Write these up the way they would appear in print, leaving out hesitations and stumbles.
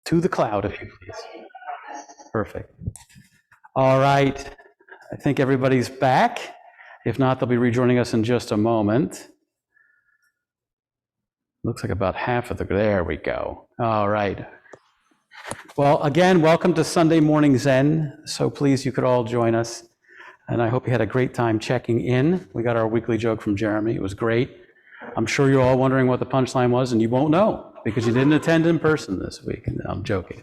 To the cloud, if you please. Perfect. All right. I think everybody's back. If not, they'll be rejoining us in just a moment. Looks like about half of there we go. All right. Well, again, welcome to Sunday Morning Zen. So pleased you could all join us. And I hope you had a great time checking in. We got our weekly joke from Jeremy. It was great. I'm sure you're all wondering what the punchline was, and you won't know because you didn't attend in person this week. And I'm joking.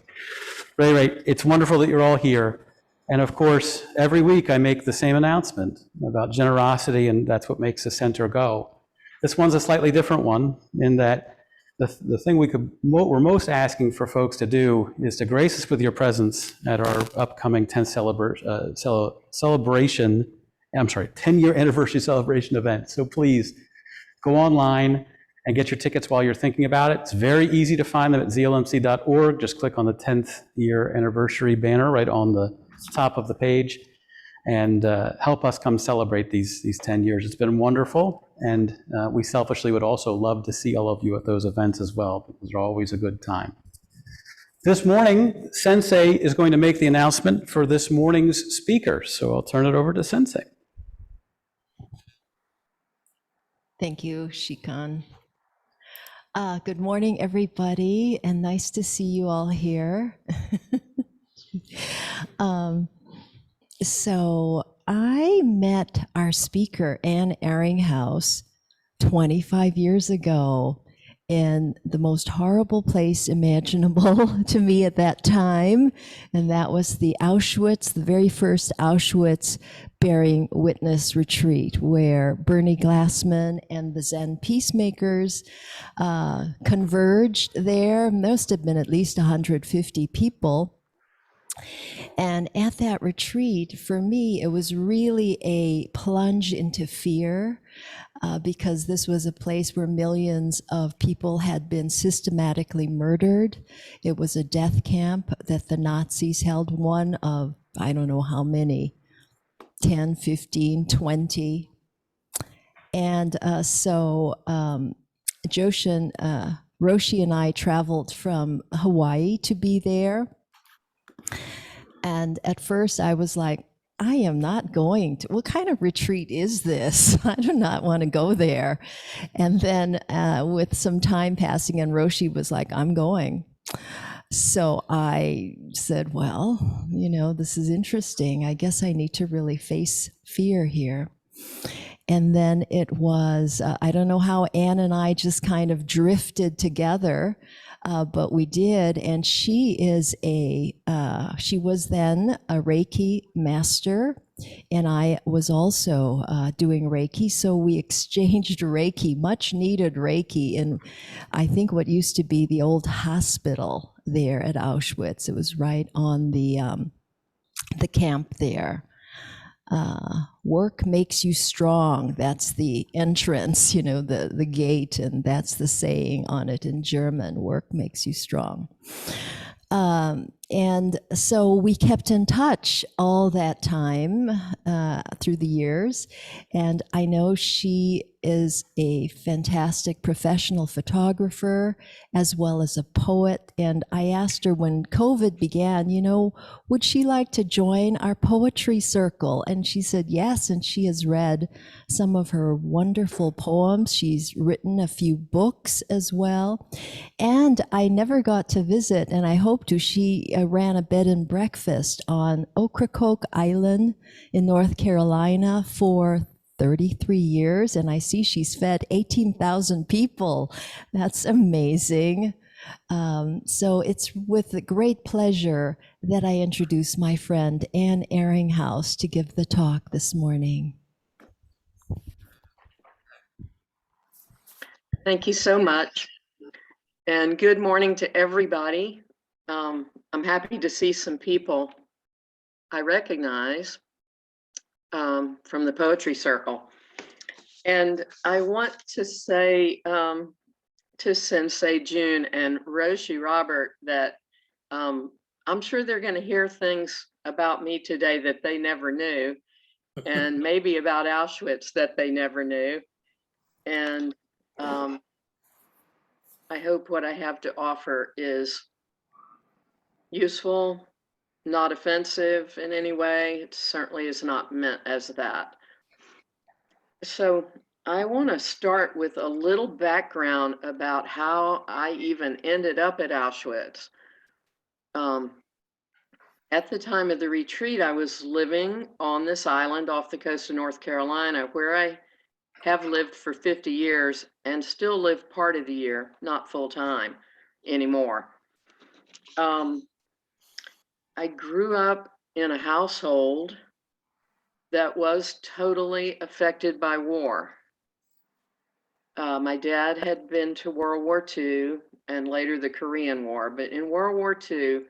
But anyway, it's wonderful that you're all here. And of course, every week I make the same announcement about generosity, and that's what makes the center go. This one's a slightly different one in that the thing we're most asking for folks to do is to grace us with your presence at our upcoming 10-year anniversary celebration event. So please go online and get your tickets while you're thinking about it. It's very easy to find them at zlmc.org. Just click on the 10th year anniversary banner right on the top of the page and help us come celebrate these 10 years. It's been wonderful. And we selfishly would also love to see all of you at those events as well, because they're always a good time. This morning, Sensei is going to make the announcement for this morning's speaker. So I'll turn it over to Sensei. Thank you, Shikan. Good morning, everybody, and nice to see you all here. So I met our speaker, Ehringhaus, 25 years ago in the most horrible place imaginable to me at that time, and that was the Auschwitz, the very first Auschwitz bearing witness retreat, where Bernie Glassman and the Zen peacemakers converged there. Must have been at least 150 people. And at that retreat, for me, it was really a plunge into fear because this was a place where millions of people had been systematically murdered. It was a death camp that the Nazis held, one of, I don't know how many, 10, 15, 20. And Joshin, Roshi and I traveled from Hawaii to be there. And at first I was like, I am not going to, what kind of retreat is this? I do not want to go there. And then with some time passing and Roshi was like, I'm going. So I said, well, you know, this is interesting. I guess I need to really face fear here. And then it was, I don't know how Anne and I just kind of drifted together, but we did. And she was then a Reiki master, and I was also doing Reiki. So we exchanged Reiki, much needed Reiki, in I think what used to be the old hospital there at Auschwitz. It was right on the camp there. Work makes you strong. That's the entrance, you know, the gate, and that's the saying on it in German, work makes you strong. And so we kept in touch all that time through the years. And I know she is a fantastic professional photographer as well as a poet. And I asked her when COVID began, you know, would she like to join our poetry circle? And she said yes. And she has read some of her wonderful poems. She's written a few books as well. And I never got to visit, and I hope to. She ran a bed and breakfast on Ocracoke Island in North Carolina for 33 years, and I see she's fed 18,000 people. That's amazing. So it's with great pleasure that I introduce my friend Anne Ehringhaus to give the talk this morning. Thank you so much. And good morning to everybody. I'm happy to see some people I recognize from the poetry circle. And I want to say to Sensei June and Roshi Robert that I'm sure they're going to hear things about me today that they never knew, and maybe about Auschwitz that they never knew. And I hope what I have to offer is useful, not offensive in any way. It certainly is not meant as that. So I want to start with a little background about how I even ended up at Auschwitz. At the time of the retreat, I was living on this island off the coast of North Carolina, where I have lived for 50 years and still live part of the year, not full time anymore. I grew up in a household that was totally affected by war. My dad had been to World War II and later the Korean War, but in World War II,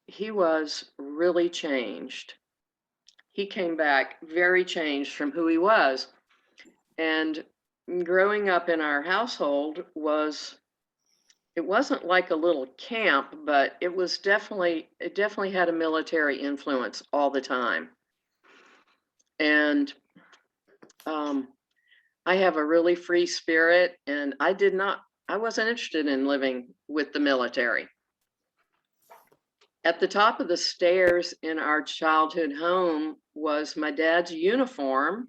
he was really changed. He came back very changed from who he was. And growing up in our household it wasn't like a little camp, but it definitely had a military influence all the time. And I have a really free spirit, and I wasn't interested in living with the military. At the top of the stairs in our childhood home was my dad's uniform,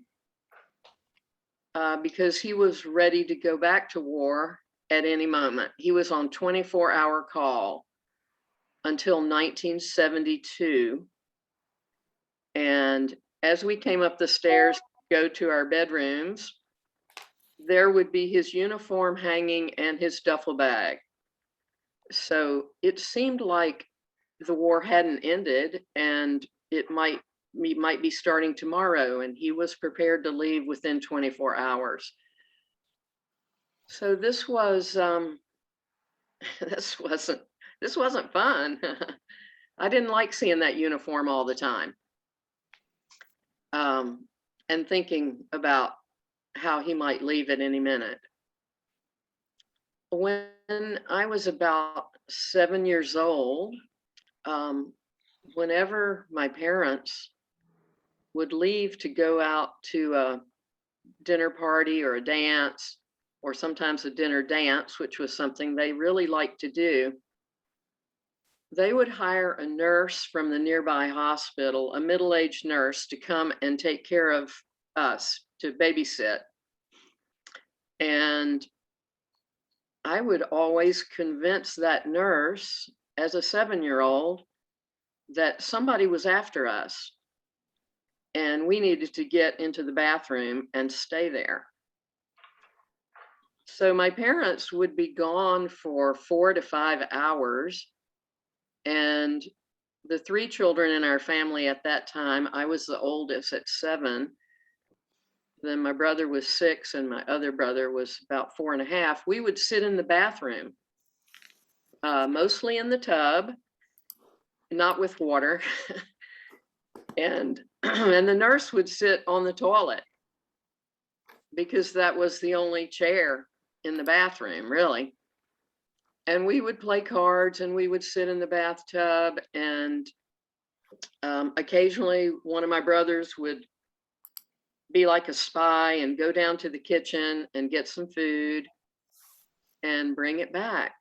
because he was ready to go back to war at any moment. He was on 24-hour call until 1972. And as we came up the stairs to go to our bedrooms, there would be his uniform hanging and his duffel bag. So it seemed like the war hadn't ended and we might be starting tomorrow, and he was prepared to leave within 24 hours. So this was this wasn't fun. I didn't like seeing that uniform all the time, and thinking about how he might leave at any minute. When I was about 7 years old, whenever my parents would leave to go out to a dinner party or a dance, or sometimes a dinner dance, which was something they really liked to do, they would hire a nurse from the nearby hospital, a middle-aged nurse, to come and take care of us, to babysit. And I would always convince that nurse, as a 7-year-old, that somebody was after us and we needed to get into the bathroom and stay there. So my parents would be gone for 4 to 5 hours. And the 3 children in our family at that time, I was the oldest at 7. Then my brother was 6 and my other brother was about 4.5. We would sit in the bathroom, mostly in the tub, not with water. And the nurse would sit on the toilet because that was the only chair in the bathroom, really. And we would play cards and we would sit in the bathtub, and occasionally one of my brothers would be like a spy and go down to the kitchen and get some food and bring it back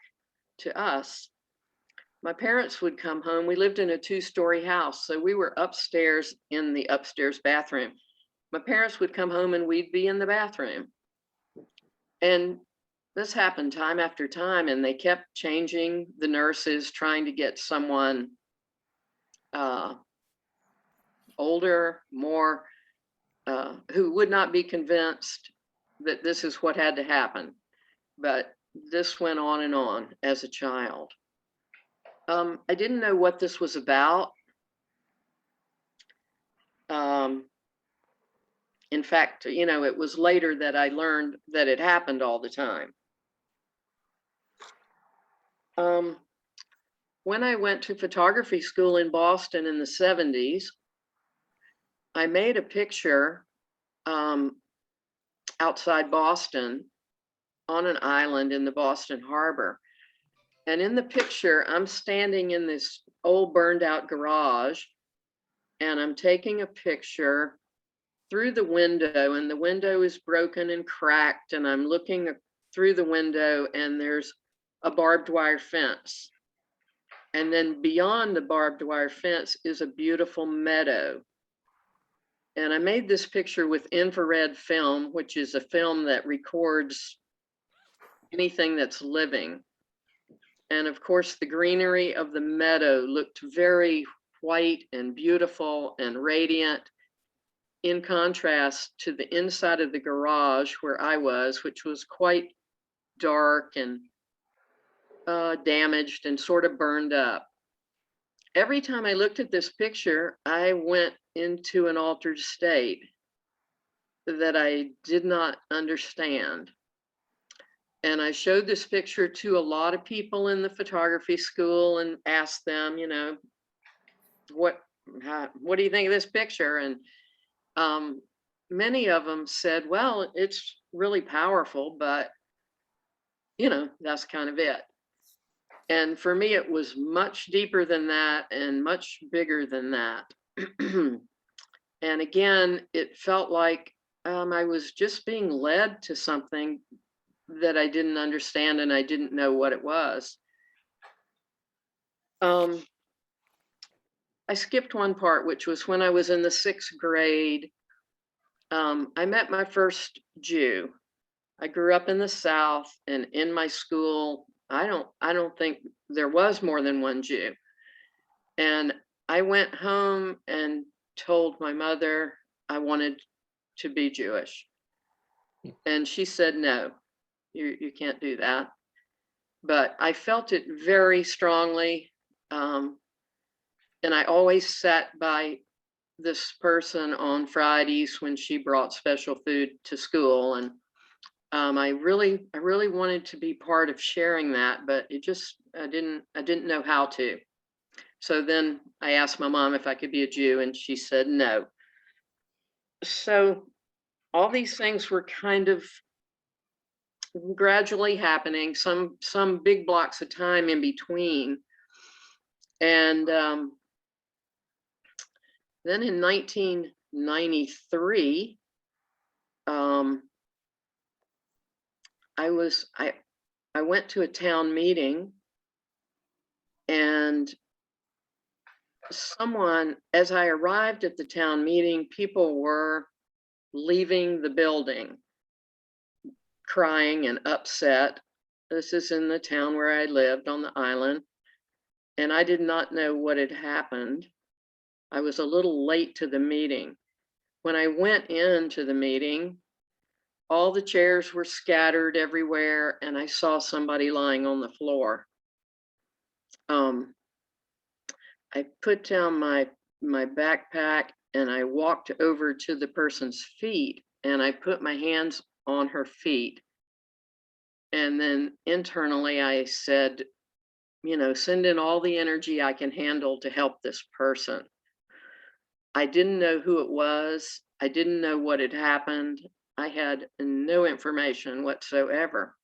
to us. My parents would come home. We lived in a 2-story house, so we were upstairs in the upstairs bathroom. My parents would come home and we'd be in the bathroom. And this happened time after time, and they kept changing the nurses, trying to get someone older, more, who would not be convinced that this is what had to happen. But this went on and on as a child. I didn't know what this was about. In fact, it was later that I learned that it happened all the time. When I went to photography school in Boston in the 70s, I made a picture outside Boston on an island in the Boston Harbor. And in the picture, I'm standing in this old burned out garage, and I'm taking a picture through the window, and the window is broken and cracked, and I'm looking through the window, and there's a barbed wire fence. And then beyond the barbed wire fence is a beautiful meadow. And I made this picture with infrared film, which is a film that records anything that's living. And of course, the greenery of the meadow looked very white and beautiful and radiant, in contrast to the inside of the garage where I was, which was quite dark and damaged and sort of burned up. Every time I looked at this picture, I went into an altered state that I did not understand. And I showed this picture to a lot of people in the photography school and asked them, you know, what do you think of this picture? And many of them said, well, it's really powerful, but you know, that's kind of it. And for me, it was much deeper than that and much bigger than that. And again, it felt like I was just being led to something that I didn't understand and I didn't know what it was. I skipped one part, which was when I was in the 6th grade. I met my first Jew. I grew up in the South, and in my school, I don't think there was more than one Jew. And I went home and told my mother I wanted to be Jewish. And she said, no, you can't do that. But I felt it very strongly. And I always sat by this person on Fridays when she brought special food to school. And I really wanted to be part of sharing that, but I didn't know how to. So then I asked my mom if I could be a Jew, and she said no. So all these things were kind of gradually happening, some big blocks of time in between. And then in 1993, I went to a town meeting, and as I arrived at the town meeting, people were leaving the building, crying and upset. This is in the town where I lived on the island, and I did not know what had happened. I was a little late to the meeting. When I went into the meeting, all the chairs were scattered everywhere, and I saw somebody lying on the floor. I put down my backpack and I walked over to the person's feet, and I put my hands on her feet. And then internally I said, you know, send in all the energy I can handle to help this person. I didn't know who it was. I didn't know what had happened. I had no information whatsoever.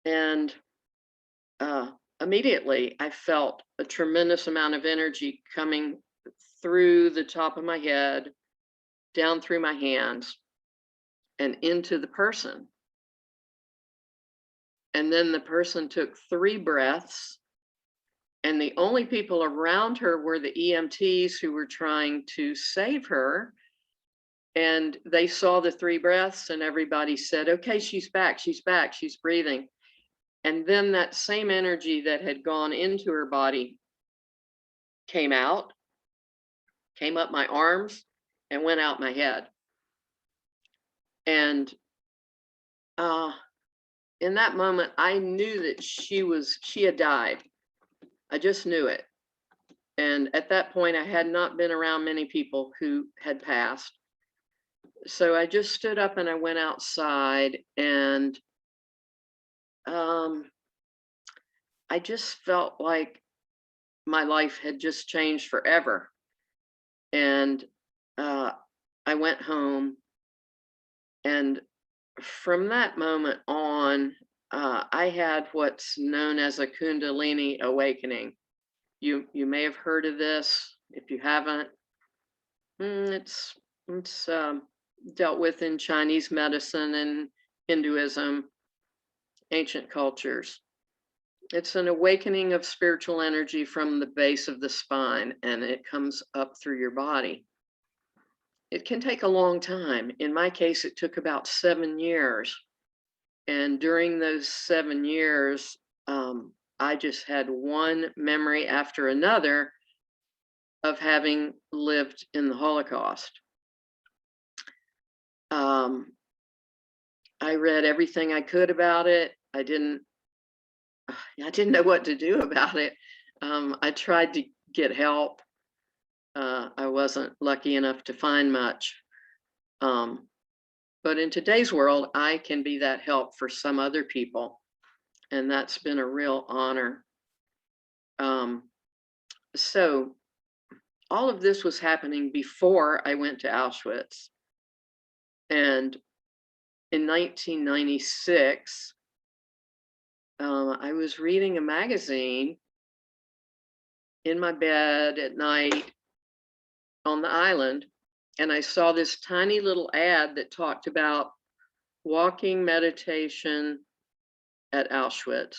And immediately I felt a tremendous amount of energy coming through the top of my head, down through my hands, and into the person. And then the person took 3 breaths, and the only people around her were the EMTs who were trying to save her. And they saw the 3 breaths, and everybody said, okay, she's back, she's back, she's breathing. And then that same energy that had gone into her body came out, came up my arms, and went out my head. And in that moment, I knew that she had died. I just knew it. And at that point, I had not been around many people who had passed. So I just stood up and I went outside, and I just felt like my life had just changed forever. And I went home, and from that moment on, I had what's known as a Kundalini Awakening. You may have heard of this. If you haven't, it's dealt with in Chinese medicine and Hinduism, ancient cultures. It's an awakening of spiritual energy from the base of the spine, and it comes up through your body. It can take a long time. In my case, it took about 7 years. And during those 7 years, I just had one memory after another of having lived in the Holocaust. I read everything I could about it. I didn't know what to do about it. I tried to get help. I wasn't lucky enough to find much. But in today's world, I can be that help for some other people. And that's been a real honor. So all of this was happening before I went to Auschwitz. And in 1996, I was reading a magazine in my bed at night on the island, and I saw this tiny little ad that talked about walking meditation at Auschwitz.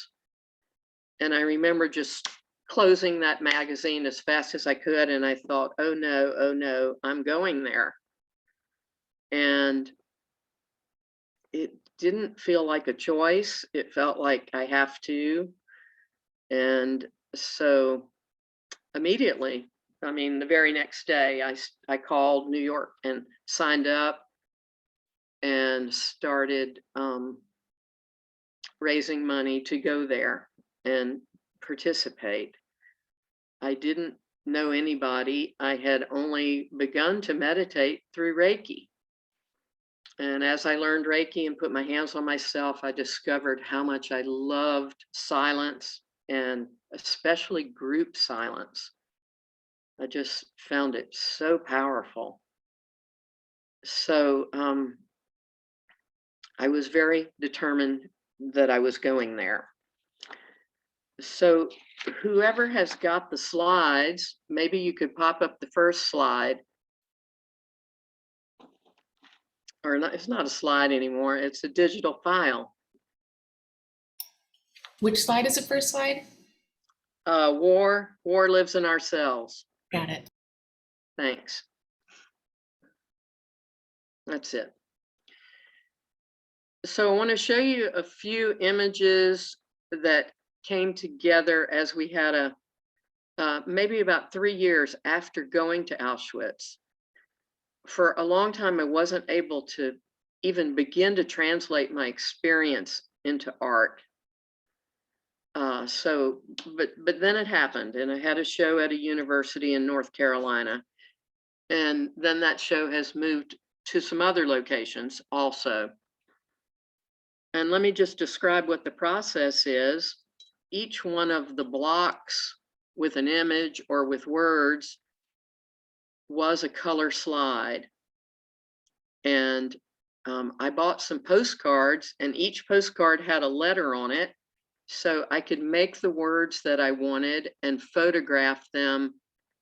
And I remember just closing that magazine as fast as I could, and I thought, oh no, I'm going there. And it didn't feel like a choice. It felt like I have to. And so immediately, I mean, the very next day, I called New York and signed up and started raising money to go there and participate. I didn't know anybody. I had only begun to meditate through Reiki. And as I learned Reiki and put my hands on myself, I discovered how much I loved silence, and especially group silence. I just found it so powerful. So I was very determined that I was going there. So whoever has got the slides, maybe you could pop up the first slide. Or not, it's not a slide anymore, it's a digital file. Which slide is the first slide? War lives in our cells. Got it. Thanks. That's it. So I want to show you a few images that came together as we had maybe about 3 years after going to Auschwitz. For a long time, I wasn't able to even begin to translate my experience into art. But then it happened, and I had a show at a university in North Carolina, and then that show has moved to some other locations also. And let me just describe what the process is. Each one of the blocks with an image or with words was a color slide. And I bought some postcards, and each postcard had a letter on it, so I could make the words that I wanted and photograph them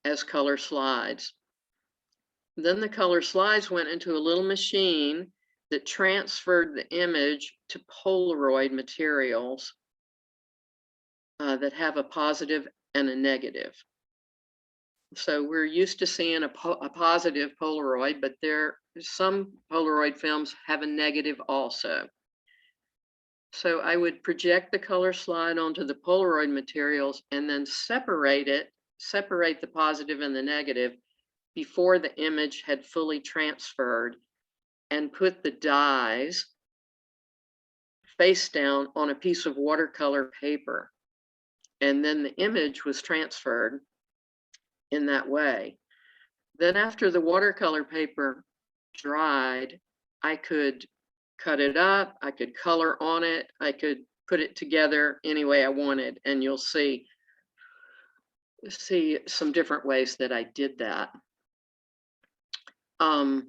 as color slides. Then the color slides went into a little machine that transferred the image to Polaroid materials that have a positive and a negative. So we're used to seeing a positive Polaroid, but some Polaroid films have a negative also. So I would project the color slide onto the Polaroid materials and then separate the positive and the negative before the image had fully transferred, and put the dyes face down on a piece of watercolor paper. And then the image was transferred in that way. Then after the watercolor paper dried, I could cut it up, I could color on it, I could put it together any way I wanted, and you'll see some different ways that I did that. I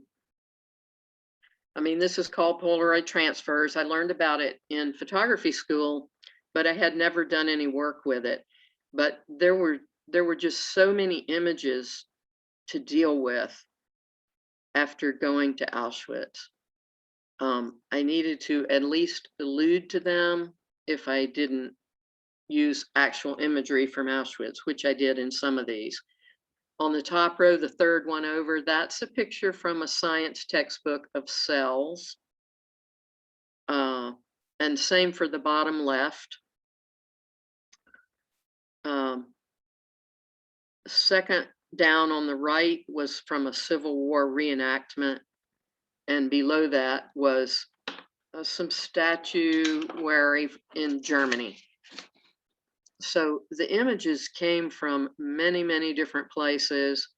mean, this is called Polaroid Transfers. I learned about it in photography school, but I had never done any work with it. But there were just so many images to deal with after going to Auschwitz. I needed to at least allude to them if I didn't use actual imagery from Auschwitz, which I did in some of these. On the top row, the third one over, that's a picture from a science textbook of cells. And same for the bottom left. Second down on the right was from a Civil War reenactment. And below that was some statuary in Germany. So the images came from many, many different places,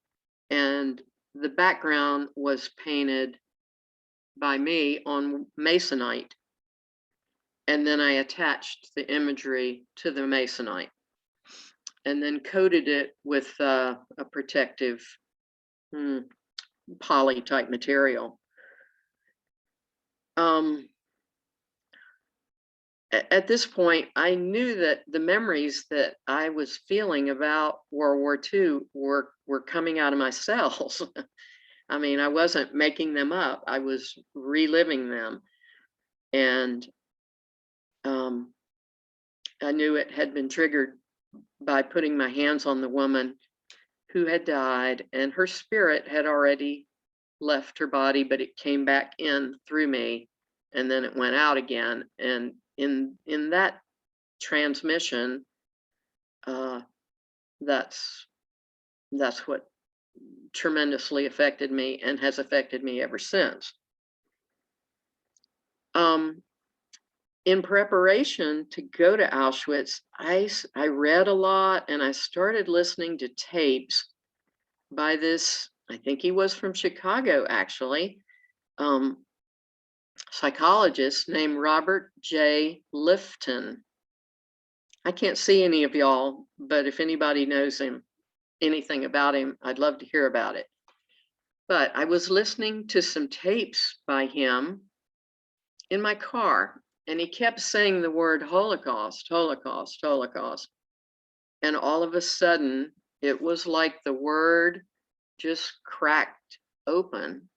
and the background was painted by me on masonite. And then I attached the imagery to the masonite and then coated it with a protective poly type material. At this point, I knew that the memories that I was feeling about World War II were coming out of my cells. I mean, I wasn't making them up. I was reliving them. And I knew it had been triggered by putting my hands on the woman who had died, and her spirit had already left her body, but it came back in through me, and then it went out again. And in that transmission, that's what tremendously affected me and has affected me ever since. In preparation to go to Auschwitz, I read a lot, and I started listening to tapes by this, I think he was from Chicago actually, psychologist named Robert J. Lifton. I can't see any of y'all, but if anybody knows him, anything about him, I'd love to hear about it. But I was listening to some tapes by him in my car, and he kept saying the word Holocaust, Holocaust, Holocaust. And all of a sudden, it was like the word just cracked open.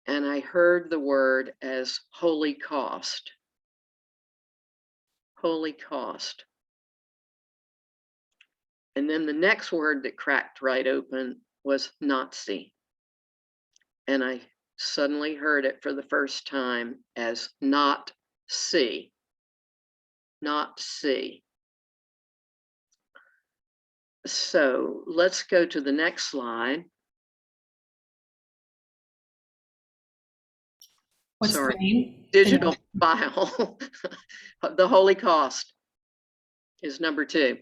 And I heard the word as holy cost. Holy cost. And then the next word that cracked right open was Nazi. And I suddenly heard it for the first time as not see. Not see. So let's go to the next slide. What's Sorry. the name? Digital file. The Holy Cost is number 2.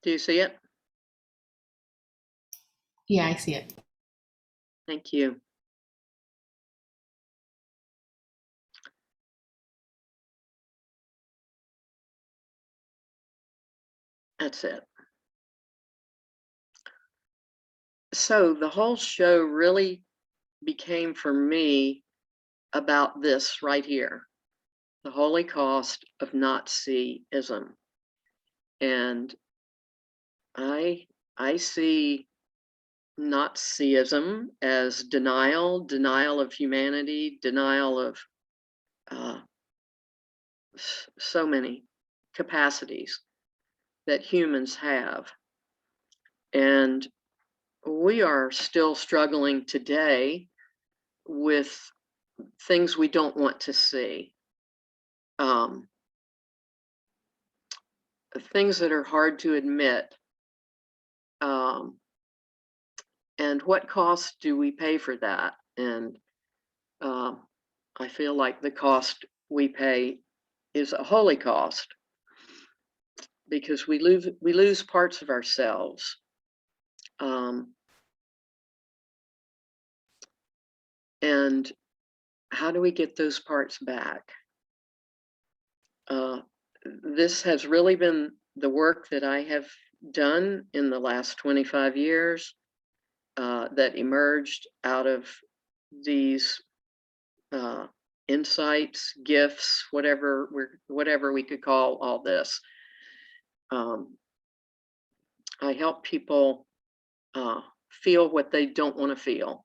Do you see it? Yeah, I see it. Thank you. That's it. So the whole show really became for me about this right here, the holy cost of Nazism. And I see Nazism as denial of humanity, denial of so many capacities that humans have. And we are still struggling today with things we don't want to see. Things that are hard to admit. And what cost do we pay for that? And I feel like the cost we pay is a holy cost, because we lose parts of ourselves. And how do we get those parts back? This has really been the work that I have done in the last 25 years that emerged out of these insights, gifts, whatever we could call all this. I help people feel what they don't want to feel,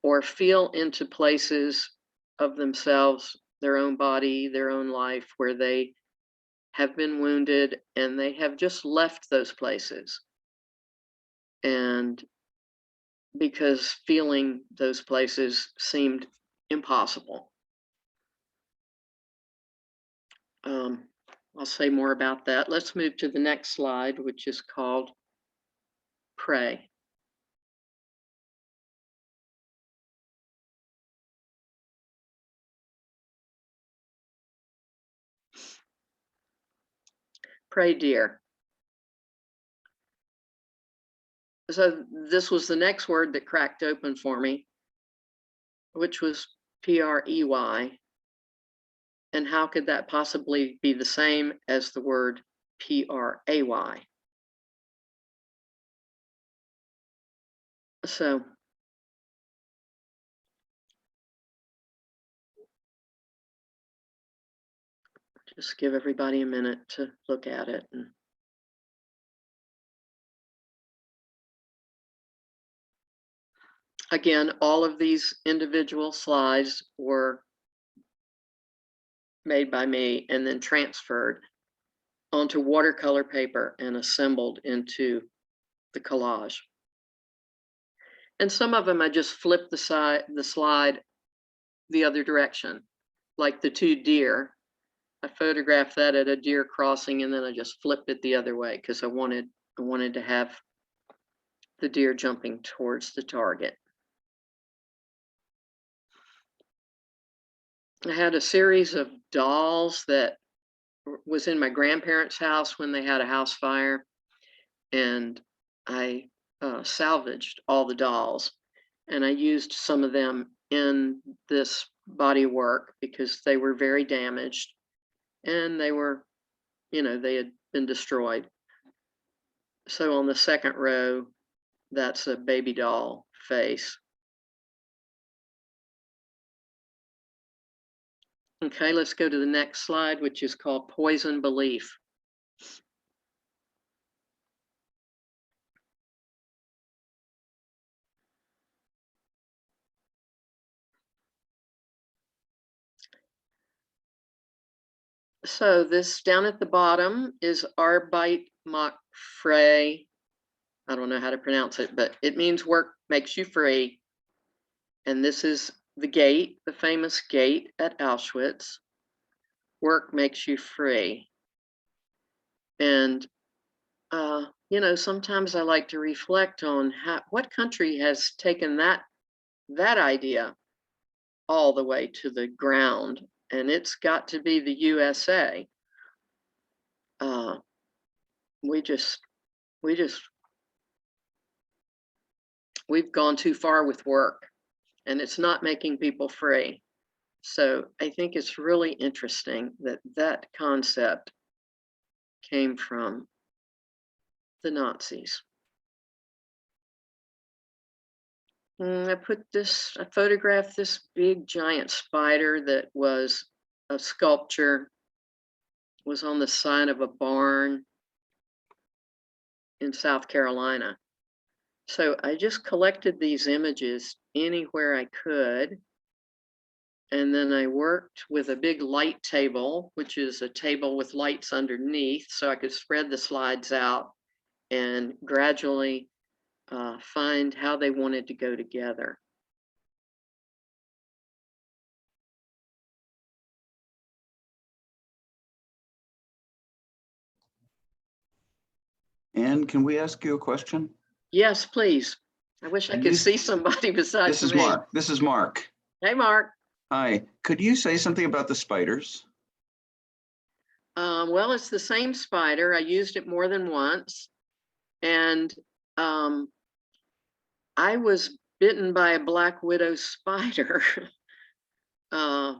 or feel into places of themselves, their own body, their own life, where they have been wounded and they have just left those places. And because feeling those places seemed impossible. I'll say more about that. Let's move to the next slide, which is called Pray. Pray, dear. So this was the next word that cracked open for me, which was P-R-E-Y. And how could that possibly be the same as the word P-R-A-Y? So just give everybody a minute to look at it. And again, all of these individual slides were made by me and then transferred onto watercolor paper and assembled into the collage. And some of them I just flipped the slide the other direction, like the two deer. I photographed that at a deer crossing, and then I just flipped it the other way because I wanted to have the deer jumping towards the target. I had a series of dolls that was in my grandparents' house when they had a house fire, and I salvaged all the dolls, and I used some of them in this body work because they were very damaged and they were, they had been destroyed. So on the second row, that's a baby doll face. Okay, let's go to the next slide, which is called Poison Belief. So this down at the bottom is Arbeit macht frei. I don't know how to pronounce it, but it means work makes you free. And this is the gate, the famous gate at Auschwitz. Work makes you free. And, sometimes I like to reflect on what country has taken that idea all the way to the ground. And it's got to be the USA. We've gone too far with work, and it's not making people free. So I think it's really interesting that concept came from the Nazis. I photographed this big giant spider that was a sculpture, was on the side of a barn in South Carolina. So I just collected these images anywhere I could. And then I worked with a big light table, which is a table with lights underneath, so I could spread the slides out and gradually find how they wanted to go together. Anne, can we ask you a question? Yes, please. I wish I could see somebody besides me. Mark. This is Mark. Hey, Mark. Hi. Could you say something about the spiders? Well, it's the same spider. I used it more than once. And I was bitten by a black widow spider. I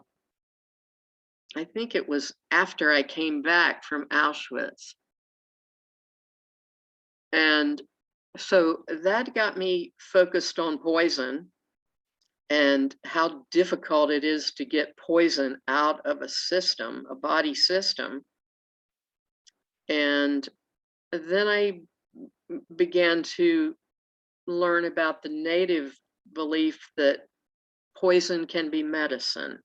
think it was after I came back from Auschwitz. And so that got me focused on poison and how difficult it is to get poison out of a system, a body system. And then I began to learn about the native belief that poison can be medicine.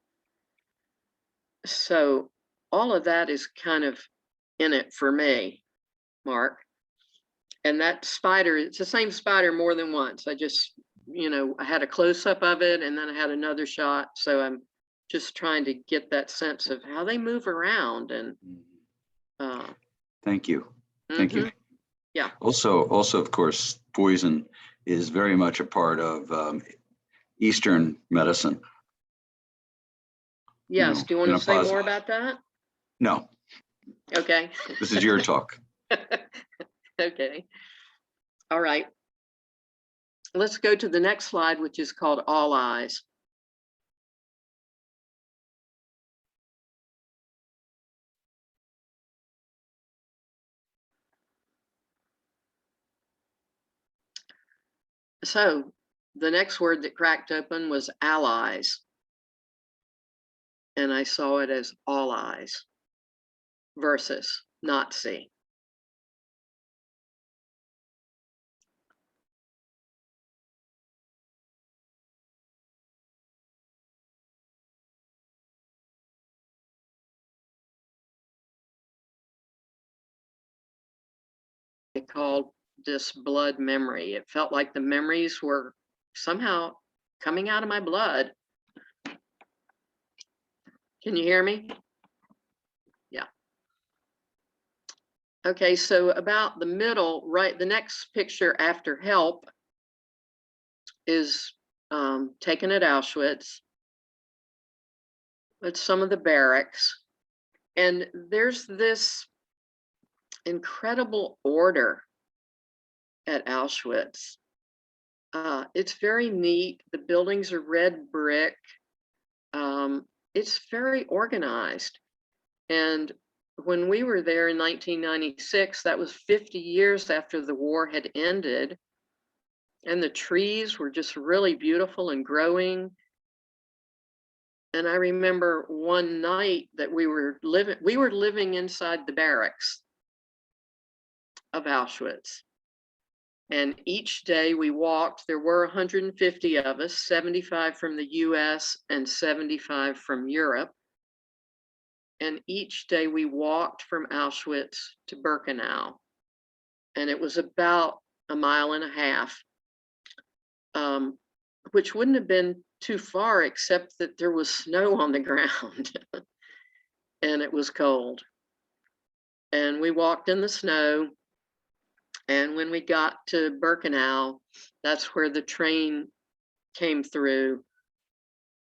So all of that is kind of in it for me, Mark. And that spider, it's the same spider more than once. I just, I had a close up of it and then I had another shot. So I'm just trying to get that sense of how they move around. And Thank you. Thank you. Yeah. Also, of course, poison is very much a part of Eastern medicine. Yes. Do you want to say more about that? No. Okay. This is your talk. Okay. All right. Let's go to the next slide, which is called All Eyes. So the next word that cracked open was allies. And I saw it as all eyes versus Nazi. I called this blood memory. It felt like the memories were somehow coming out of my blood. Can you hear me? Yeah. Okay, so about the middle, right, the next picture after help is taken at Auschwitz. It's some of the barracks. And there's this incredible order at Auschwitz. It's very neat. The buildings are red brick. It's very organized. And when we were there in 1996, that was 50 years after the war had ended. And the trees were just really beautiful and growing. And I remember one night that we were living inside the barracks of Auschwitz. And each day we walked, there were 150 of us, 75 from the US and 75 from Europe. And each day we walked from Auschwitz to Birkenau. And it was about 1.5 miles, which wouldn't have been too far, except that there was snow on the ground and it was cold. And we walked in the snow. And when we got to Birkenau, that's where the train came through.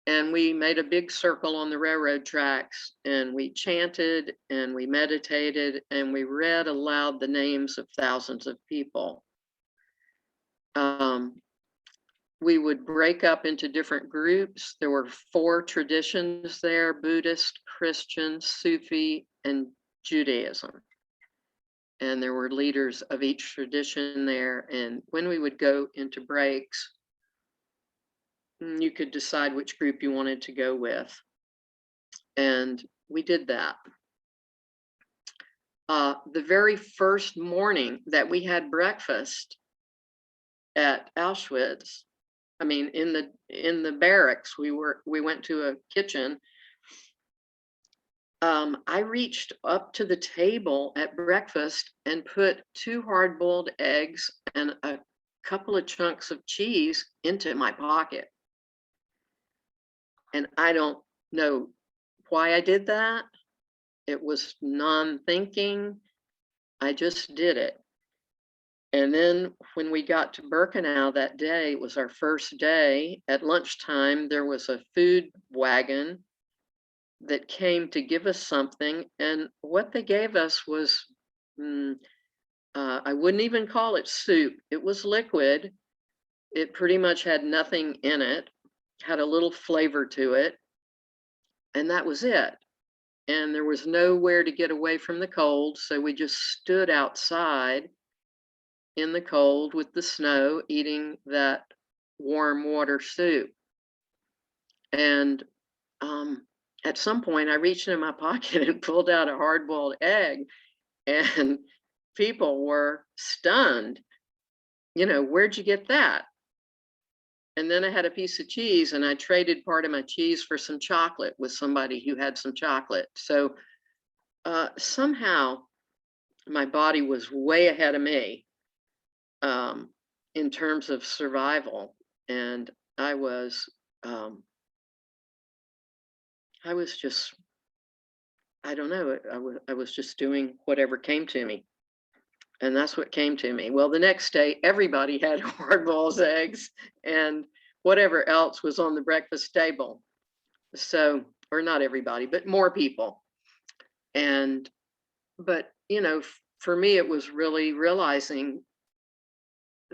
And we made a big circle on the railroad tracks and we chanted and we meditated and we read aloud the names of thousands of people. We would break up into different groups. There were 4 traditions there: Buddhist, Christian, Sufi, and Judaism. And there were leaders of each tradition there. And when we would go into breaks, you could decide which group you wanted to go with. And we did that. The very first morning that we had breakfast at Auschwitz, I mean, in the barracks, we went to a kitchen. I reached up to the table at breakfast and put 2 hard-boiled eggs and a couple of chunks of cheese into my pocket. And I don't know why I did that. It was non-thinking. I just did it. And then when we got to Birkenau that day, it was our first day. At lunchtime, there was a food wagon that came to give us something. And what they gave us was, I wouldn't even call it soup. It was liquid. It pretty much had nothing in it, had a little flavor to it. And that was it. And there was nowhere to get away from the cold. So we just stood outside in the cold with the snow, eating that warm water soup. And at some point I reached in my pocket and pulled out a hard-boiled egg and people were stunned. You know, where'd you get that? And then I had a piece of cheese, and I traded part of my cheese for some chocolate with somebody who had some chocolate. So somehow my body was way ahead of me in terms of survival. And I was just, I don't know, I was just doing whatever came to me. And that's what came to me. Well, the next day, everybody had hard-boiled eggs and whatever else was on the breakfast table. So, or not everybody, but more people. But, you know, for me, it was really realizing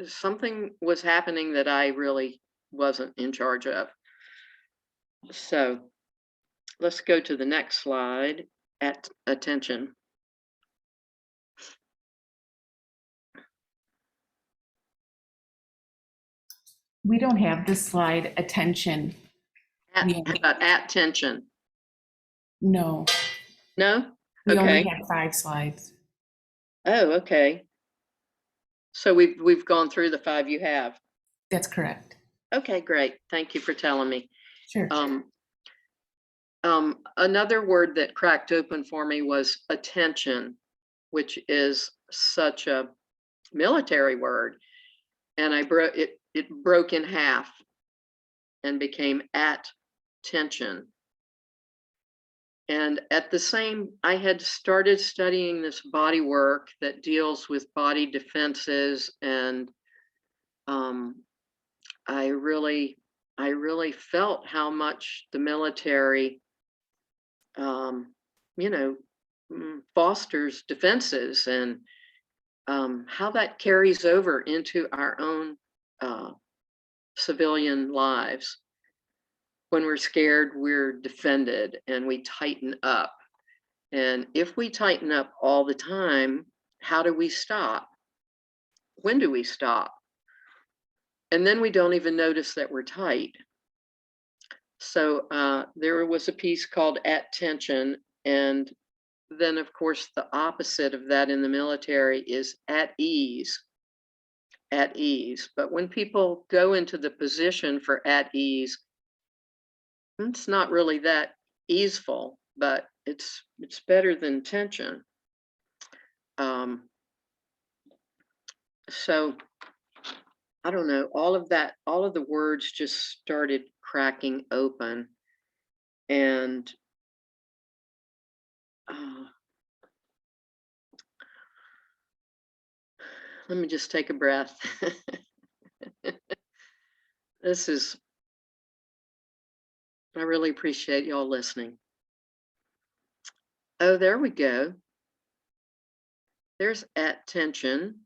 something was happening that I really wasn't in charge of. So let's go to the next slide, at attention. We don't have this slide, attention. How Yeah. about attention? No, No? we only Okay. have 5 slides. Oh, okay. So we've gone through the 5 you have. That's correct. Okay, great. Thank you for telling me. Sure. Another word that cracked open for me was attention, which is such a military word. And it broke in half and became at tension. And at the same, I had started studying this body work that deals with body defenses, and I really felt how much the military, you know, fosters defenses, and how that carries over into our own civilian lives. When we're scared, we're defended and we tighten up. And if we tighten up all the time, how do we stop? When do we stop? And then we don't even notice that we're tight. So there was a piece called At Tension. And then, of course, the opposite of that in the military is at ease. At ease. But when people go into the position for at ease, it's not really that easeful, but it's better than tension. So I don't know, all of that, all of the words just started cracking open. And let me just take a breath. I really appreciate y'all listening. Oh, there we go. There's at tension,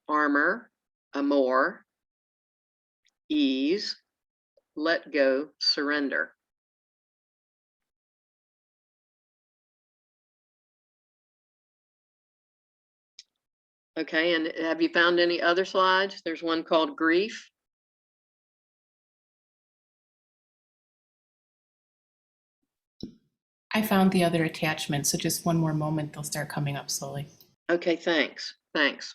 armor, amor, ease, let go, surrender. Okay, and have you found any other slides? There's one called grief. I found the other attachment, so just one more moment, they'll start coming up slowly. Okay, thanks. Thanks.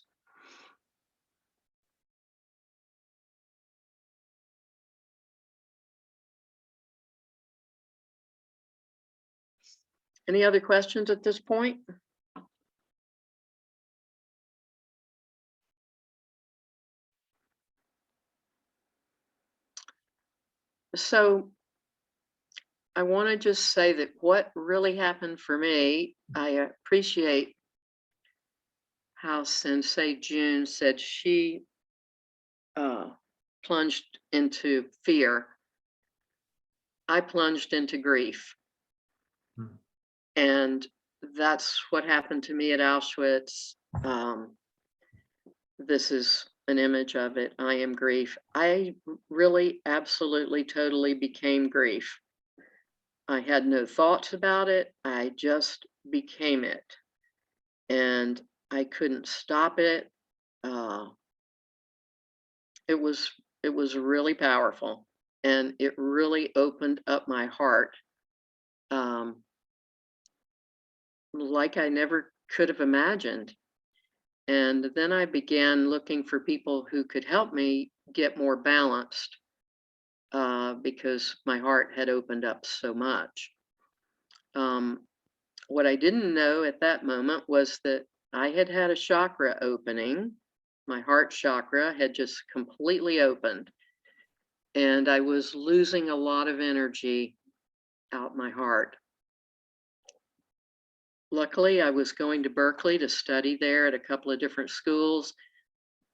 Any other questions at this point? So I want to just say that what really happened for me, I appreciate how Sensei June said she plunged into fear. I plunged into grief. And that's what happened to me at Auschwitz. This is an image of it. I am grief. I really, absolutely, totally became grief. I had no thoughts about it. I just became it. And I couldn't stop it. It was really powerful. And it really opened up my heart. Like I never could have imagined. And then I began looking for people who could help me get more balanced because my heart had opened up so much. What I didn't know at that moment was that I had had a chakra opening. My heart chakra had just completely opened, and I was losing a lot of energy out my heart. Luckily, I was going to Berkeley to study there at a couple of different schools,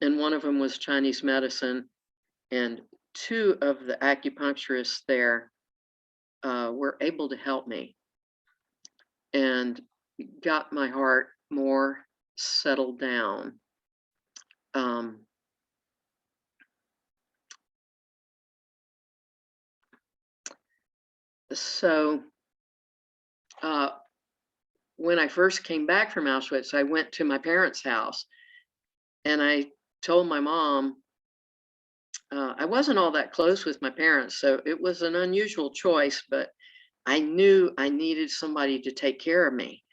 and one of them was Chinese medicine. And two of the acupuncturists there were able to help me and got my heart more settled down. So when I first came back from Auschwitz, I went to my parents' house and I told my mom, I wasn't all that close with my parents, so it was an unusual choice, but I knew I needed somebody to take care of me.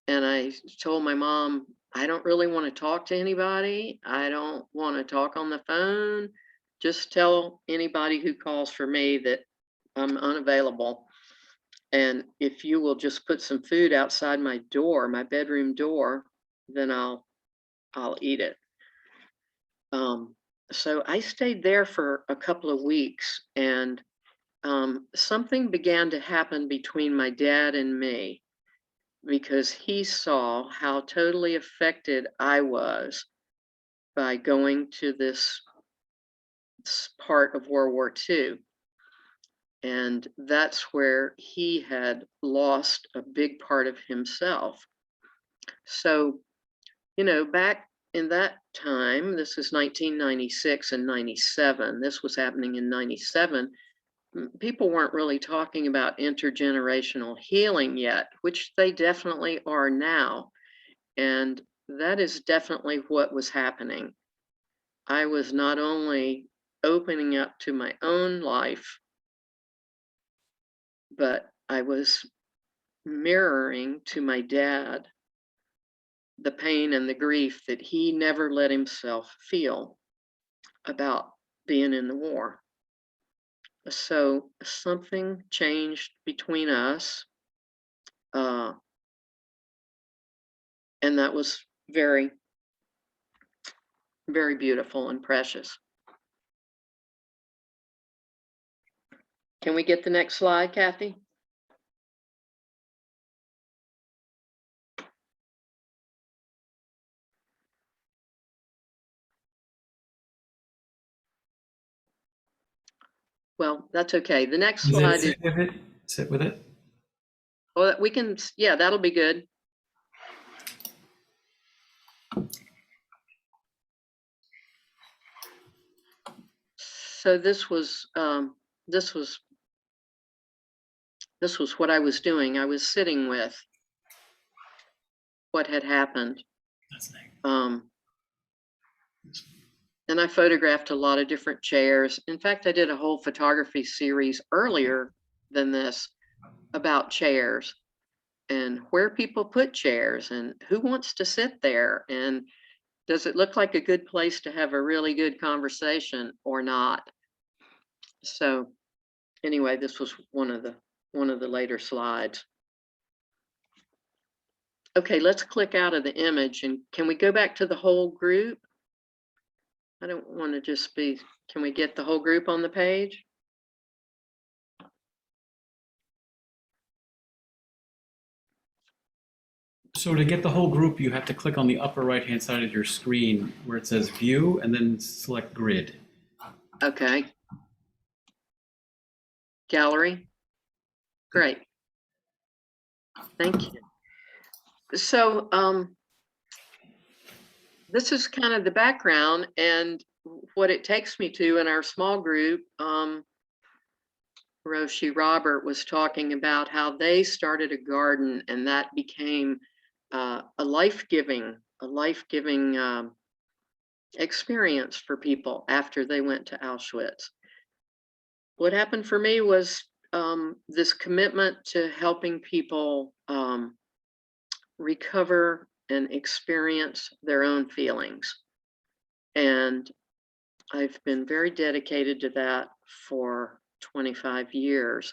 And I told my mom, I don't really want to talk to anybody. I don't want to talk on the phone. Just tell anybody who calls for me that I'm unavailable. And if you will just put some food outside my door, my bedroom door, then I'll eat it. So I stayed there for a couple of weeks, and something began to happen between my dad and me because he saw how totally affected I was by going to this part of World War II. And that's where he had lost a big part of himself. So, you know, back in that time, this is 1996 and 97, this was happening in 97, people weren't really talking about intergenerational healing yet, which they definitely are now. And that is definitely what was happening. I was not only opening up to my own life, but I was mirroring to my dad the pain and the grief that he never let himself feel about being in the war. So something changed between us, and that was very, very beautiful and precious. Can we get the next slide, Kathy? Well, that's okay. The next slide is, Sit with it. Sit with it. well, we can, yeah, that'll be good. So this was what I was doing. I was sitting with what had happened. That's nice. And I photographed a lot of different chairs. In fact, I did a whole photography series earlier than this about chairs and where people put chairs and who wants to sit there and does it look like a good place to have a really good conversation or not. So anyway, this was one of the later slides. Okay, let's click out of the image and can we go back to the whole group? I don't want to just be, can we get the whole group on the page? So to get the whole group, you have to click on the upper right-hand side of your screen where it says View, and then select Grid. Okay. Gallery. Great. Thank you. So this is kind of the background and what it takes me to in our small group. Roshi Robert was talking about how they started a garden and that became a life-giving experience for people after they went to Auschwitz. What happened for me was this commitment to helping people recover and experience their own feelings. And I've been very dedicated to that for 25 years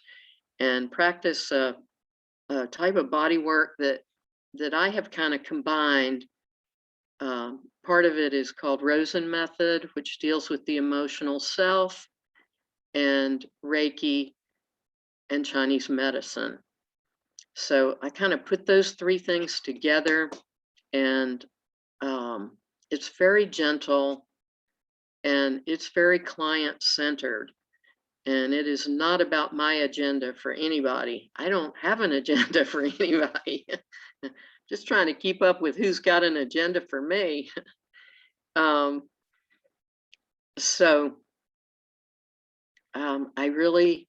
and practice a type of body work that I have kind of combined. Part of it is called Rosen method, which deals with the emotional self, and Reiki and Chinese medicine. So I kind of put those three things together, and it's very gentle and it's very client centered. And it is not about my agenda for anybody. I don't have an agenda for anybody. Just trying to keep up with who's got an agenda for me. So I really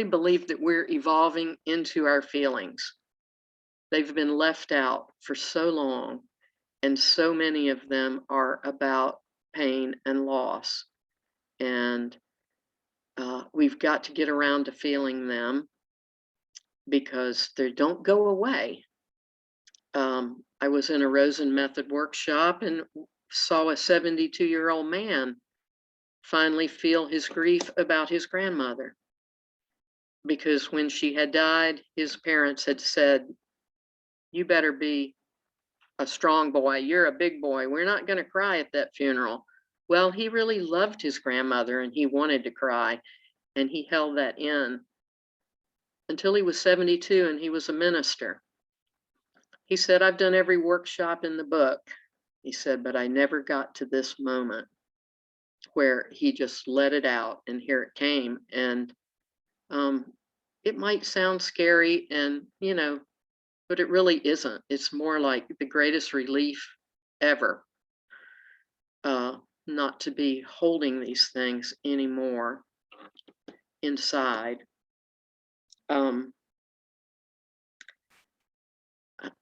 believe that we're evolving into our feelings. They've been left out for so long, and so many of them are about pain and loss. And we've got to get around to feeling them because they don't go away. I was in a Rosen method workshop and saw a 72-year-old man finally feel his grief about his grandmother, because when she had died, his parents had said, "You better be a strong boy. You're a big boy. We're not going to cry at that funeral." Well, he really loved his grandmother and he wanted to cry, and he held that in until he was 72 and he was a minister. He said, "I've done every workshop in the book." He said, "But I never got to this moment where he just let it out, and here it came." And it might sound scary, and but it really isn't. It's more like the greatest relief ever, not to be holding these things anymore inside. I'm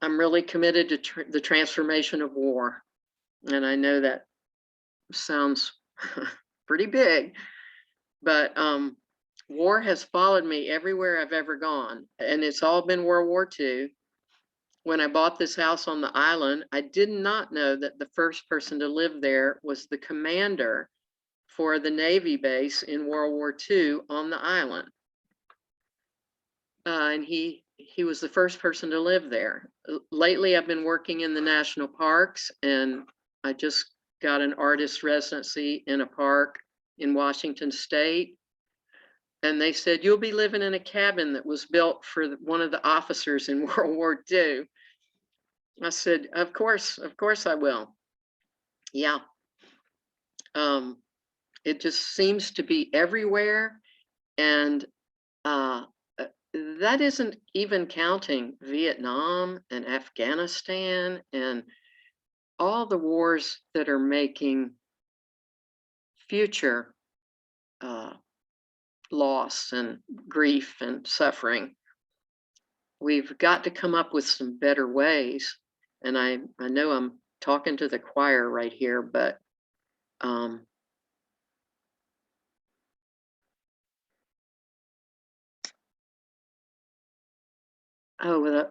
really committed to the transformation of war. And I know that sounds pretty big, but war has followed me everywhere I've ever gone. And it's all been World War II. When I bought this house on the island, I did not know that the first person to live there was the commander for the Navy base in World War II on the island. And he was the first person to live there. Lately, I've been working in the national parks, and I just got an artist residency in a park in Washington State. And they said, "You'll be living in a cabin that was built for one of the officers in World War II. I said, of course I will." Yeah. It just seems to be everywhere. And that isn't even counting Vietnam and Afghanistan and all the wars that are making future loss and grief and suffering. We've got to come up with some better ways. And I know I'm talking to the choir right here, but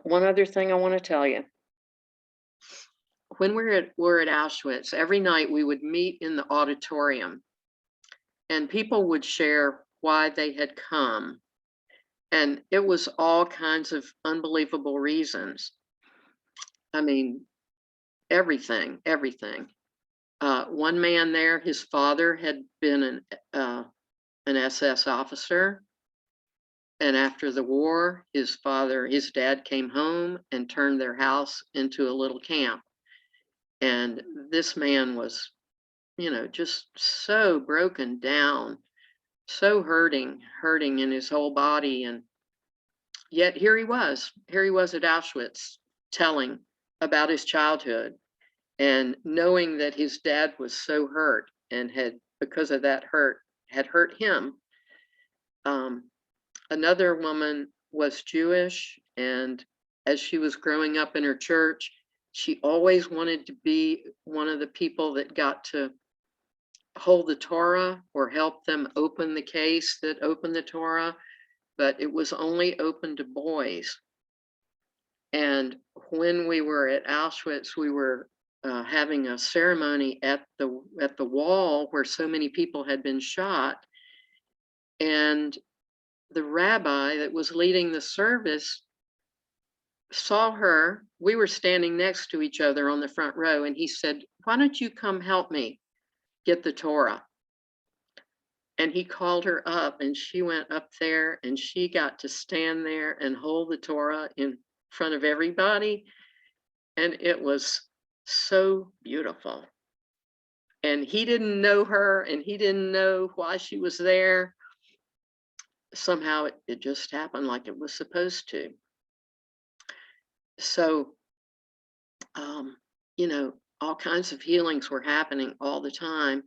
one other thing I want to tell you. When we're at Auschwitz, every night we would meet in the auditorium, and people would share why they had come. And it was all kinds of unbelievable reasons. I mean, everything. One man there, his father had been an SS officer. And after the war, his dad came home and turned their house into a little camp. And this man was, just so broken down, so hurting in his whole body. And yet here he was at Auschwitz, telling about his childhood and knowing that his dad was so hurt and because of that hurt, had hurt him. Another woman was Jewish, and as she was growing up in her church, she always wanted to be one of the people that got to hold the Torah or help them open the case that opened the Torah, but it was only open to boys. And when we were at Auschwitz, we were having a ceremony at the wall where so many people had been shot. And the rabbi that was leading the service saw her. We were standing next to each other on the front row, and he said, "Why don't you come help me get the Torah?" And he called her up, and she went up there, and she got to stand there and hold the Torah in front of everybody. And it was so beautiful. And he didn't know her, and he didn't know why she was there. Somehow it just happened like it was supposed to. So, you know, all kinds of healings were happening all the time.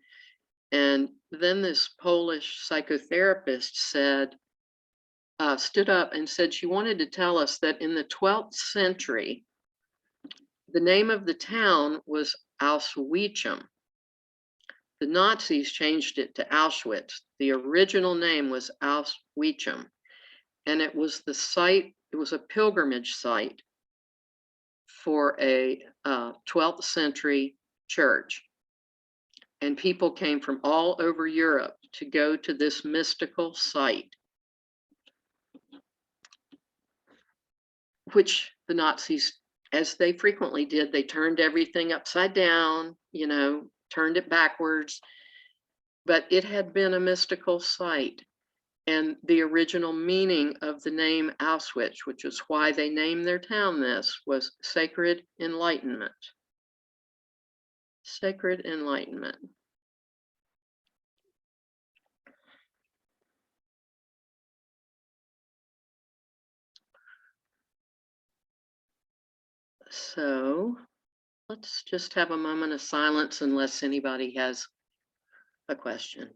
And then this Polish psychotherapist stood up and said she wanted to tell us that in the 12th century, the name of the town was Auschwitz. The Nazis changed it to Auschwitz. The original name was Auschwitz, and it was the site, it was a pilgrimage site for a 12th century church. And people came from all over Europe to go to this mystical site, which the Nazis, as they frequently did, they turned everything upside down, you know, turned it backwards. But it had been a mystical site. And the original meaning of the name Auschwitz, which is why they named their town this, was sacred enlightenment. Sacred enlightenment. So let's just have a moment of silence unless anybody has a question.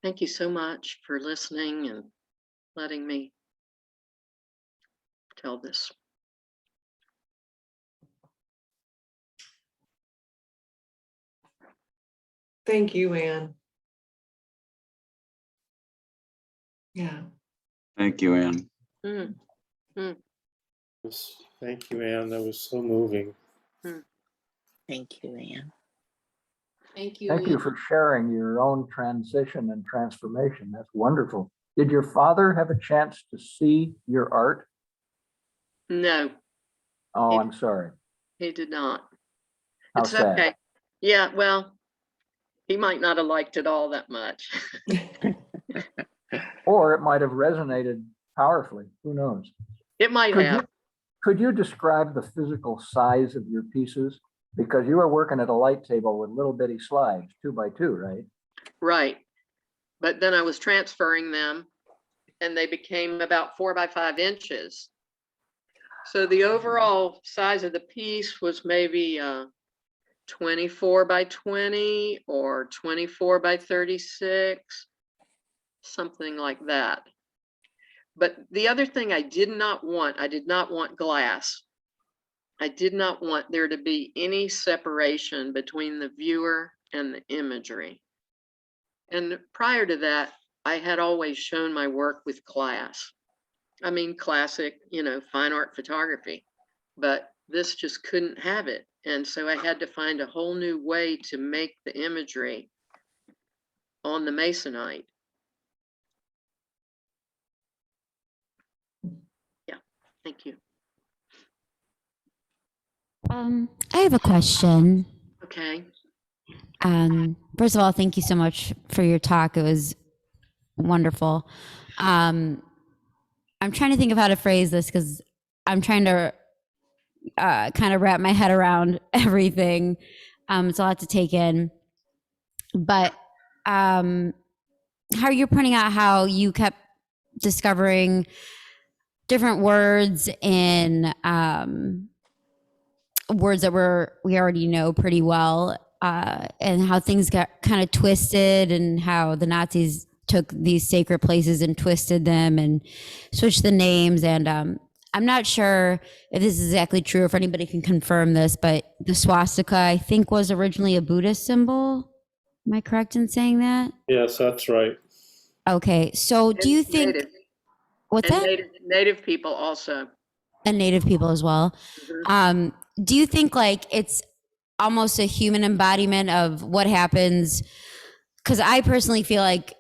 Thank you so much for listening and letting me tell this. Thank you, Anne. Yeah. Thank you, Anne. Mm, Thank you, Anne. That was so moving. Thank you, Anne. Thank you. Thank you for sharing your own transition and transformation. That's wonderful. Did your father have a chance to see your art? no, Oh, I'm sorry. he did not. How It's sad. okay. Yeah, well, he might not have liked it all that much. Or it might have resonated powerfully. Who knows? It might have. Could you describe the physical size of your pieces? Because you were working at a light table with little bitty slides, 2 by 2, right? Right. But then I was transferring them and they became about 4 by 5 inches. So the overall size of the piece was maybe 24 by 20 or 24 by 36, something like that. But the other thing I did not want glass. I did not want there to be any separation between the viewer and the imagery. And prior to that, I had always shown my work with glass. I mean, classic, you know, fine art photography, but this just couldn't have it. And so I had to find a whole new way to make the imagery on the masonite. Yeah, thank you. I have a question. Okay. First of all, thank you so much for your talk. It was wonderful. I'm trying to think of how to phrase this because I'm trying to kind of wrap my head around everything. It's a lot to take in. But how you're pointing out how you kept discovering different words in words that we already know pretty well, and how things got kind of twisted, and how the Nazis took these sacred places and twisted them and switched the names. And I'm not sure if this is exactly true, if anybody can confirm this, but the swastika, I think, was originally a Buddhist symbol. Am I correct in saying that? Yes, that's right. Okay, so do you think, Native. what's And that? native people also. And Native people as well. Mhm. Do you think like it's almost a human embodiment of what happens? Because I personally feel like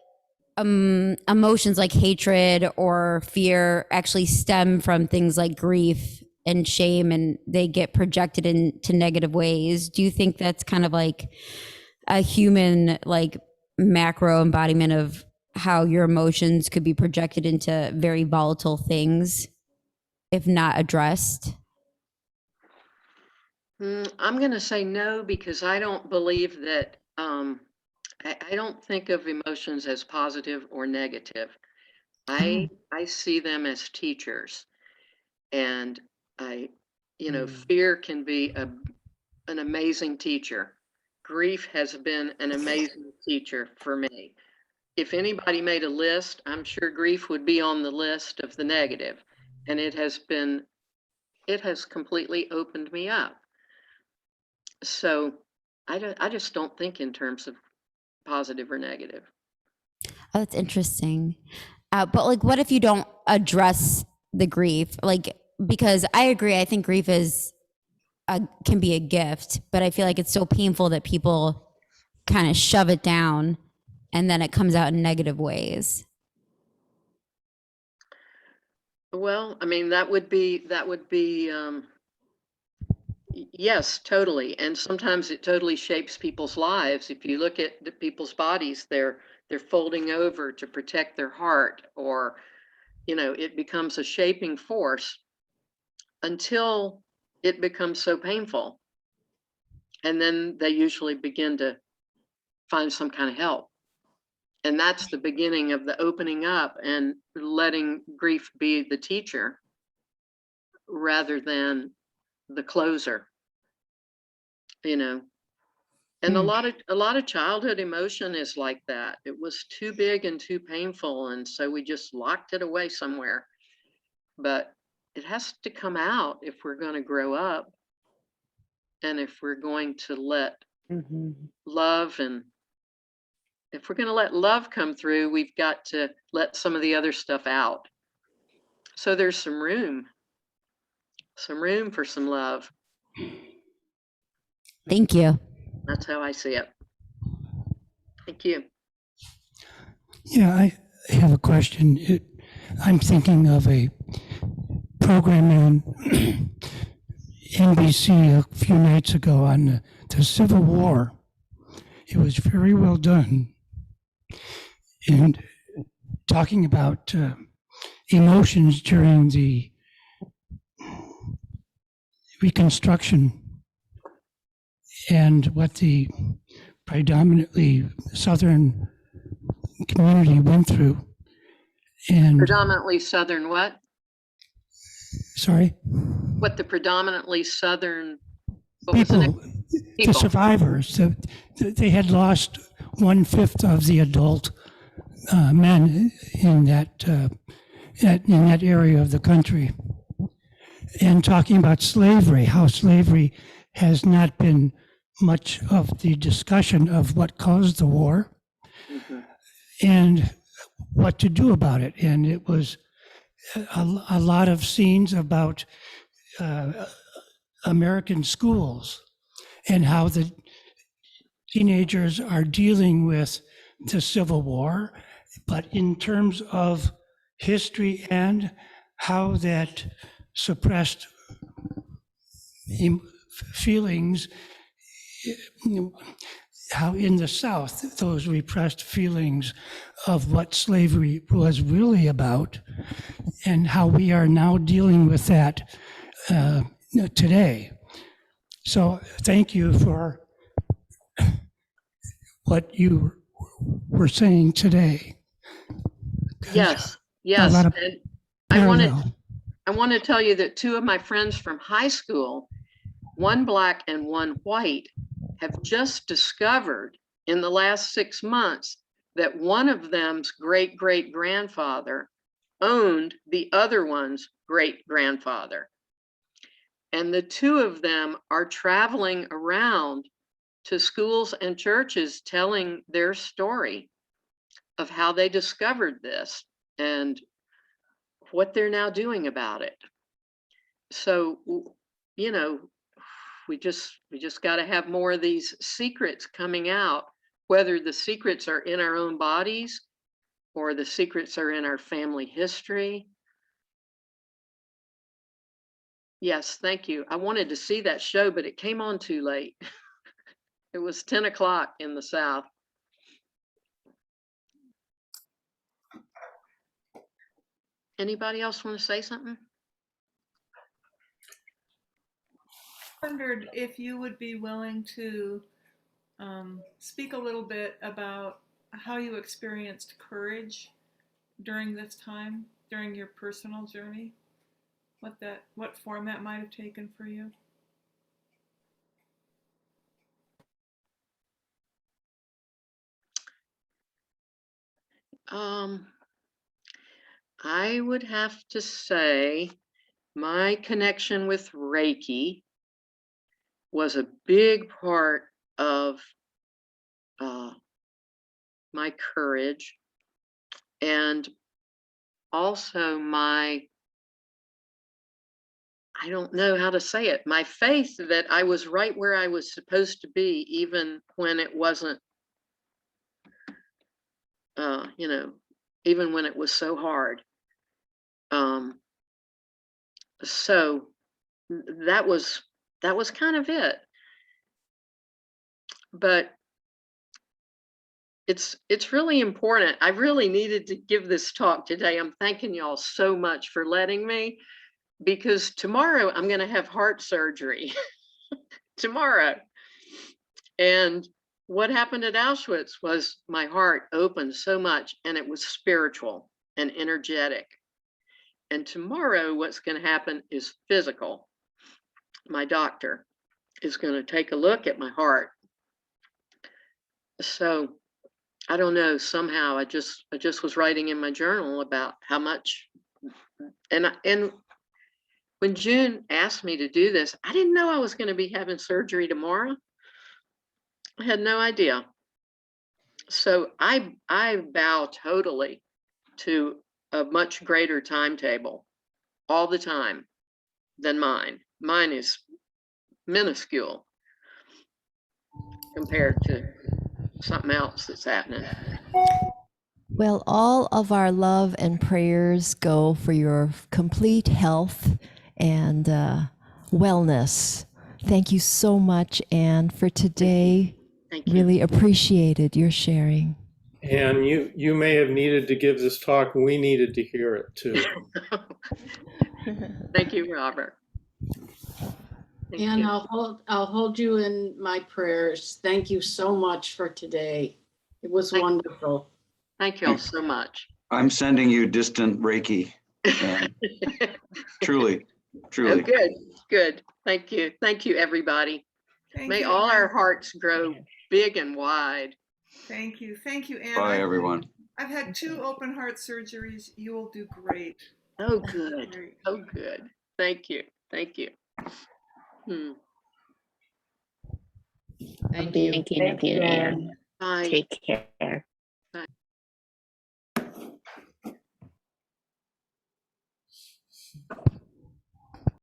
emotions like hatred or fear actually stem from things like grief and shame, and they get projected into negative ways. Do you think that's kind of like a human, like, macro embodiment of how your emotions could be projected into very volatile things if not addressed? I'm going to say no, because I don't believe that, I don't think of emotions as positive or negative. I see them as teachers. And fear can be an amazing teacher. Grief has been an amazing teacher for me. If anybody made a list, I'm sure grief would be on the list of the negative. And it has completely opened me up. So I just don't think in terms of positive or negative. Oh, that's interesting. But like, what if you don't address the grief? Like, because I agree, I think grief can be a gift, but I feel like it's so painful that people kind of shove it down, and then it comes out in negative ways. Well, I mean, that would be yes, totally. And sometimes it totally shapes people's lives. If you look at the people's bodies, they're folding over to protect their heart, or, it becomes a shaping force until it becomes so painful. And then they usually begin to find some kind of help. And that's the beginning of the opening up and letting grief be the teacher rather than the closer, And a lot of childhood emotion is like that. It was too big and too painful, and so we just locked it away somewhere. But it has to come out if we're going to grow up, and if we're going to let love, and if we're going to let love come through, we've got to let some of the other stuff out. So there's some room for some love. Thank you. That's how I see it. Thank you. Yeah, I have a question. I'm thinking of a program on NBC a few nights ago on the Civil War. It was very well done. And talking about emotions during the Reconstruction and what the predominantly Southern community went through. And Predominantly Southern what? sorry? What the predominantly Southern what was the People, name? the People. survivors, they had lost 1/5 of the adult men in that area of the country. And talking about slavery, how slavery has not been much of the discussion of what caused the war and what to do about it. And it was a lot of scenes about American schools and how the teenagers are dealing with the Civil War, but in terms of history and how that suppressed feelings, how in the South, those repressed feelings of what slavery was really about, and how we are now dealing with that today. So thank you for what you were saying today. Yes, Yes, lot of and I want parallel. to tell you that two of my friends from high school, one black and one white, have just discovered in the last 6 months that one of them's great-great-grandfather owned the other one's great-grandfather. And the two of them are traveling around to schools and churches telling their story of how they discovered this and what they're now doing about it. So, you know, we just got to have more of these secrets coming out, whether the secrets are in our own bodies or the secrets are in our family history. Yes, thank you. I wanted to see that show, but it came on too late. It was 10 o'clock in the South. Anybody else want to say something? Wondered if you would be willing to speak a little bit about how you experienced courage during this time, during your personal journey, what form that might have taken for you. I would have to say my connection with Reiki was a big part of my courage, and also my, I don't know how to say it, my faith that I was right where I was supposed to be, even when it wasn't, you know, even when it was so hard. So that was kind of it. But it's really important. I really needed to give this talk today. I'm thanking y'all so much for letting me, because tomorrow I'm going to have heart surgery. Tomorrow. And what happened at Auschwitz was my heart opened so much, and it was spiritual and energetic. And tomorrow what's going to happen is physical. My doctor is going to take a look at my heart. So I don't know, somehow I just was writing in my journal about how much, and when June asked me to do this, I didn't know I was going to be having surgery tomorrow. I had no idea. So I bow totally to a much greater timetable all the time than mine. Mine is minuscule compared to something else that's happening. Well, all of our love and prayers go for your complete health and wellness. Thank you so much, Anne, for today. Thank you. Really appreciated your sharing. And you may have needed to give this talk, and we needed to hear it too. Thank you, Robert. Thank And you. I'll hold you in my prayers. Thank you so much for today. It was wonderful. Thank you all so much. I'm sending you distant Reiki. Truly. Oh, good. Thank you. Thank you, everybody. May all our hearts grow big and wide. Thank you, Anne. Bye, everyone. I've had 2 open heart surgeries. You will do great. Oh, good. Great. Oh, good. Thank you. I'm thinking of you, Anne. Bye. Take care. Bye.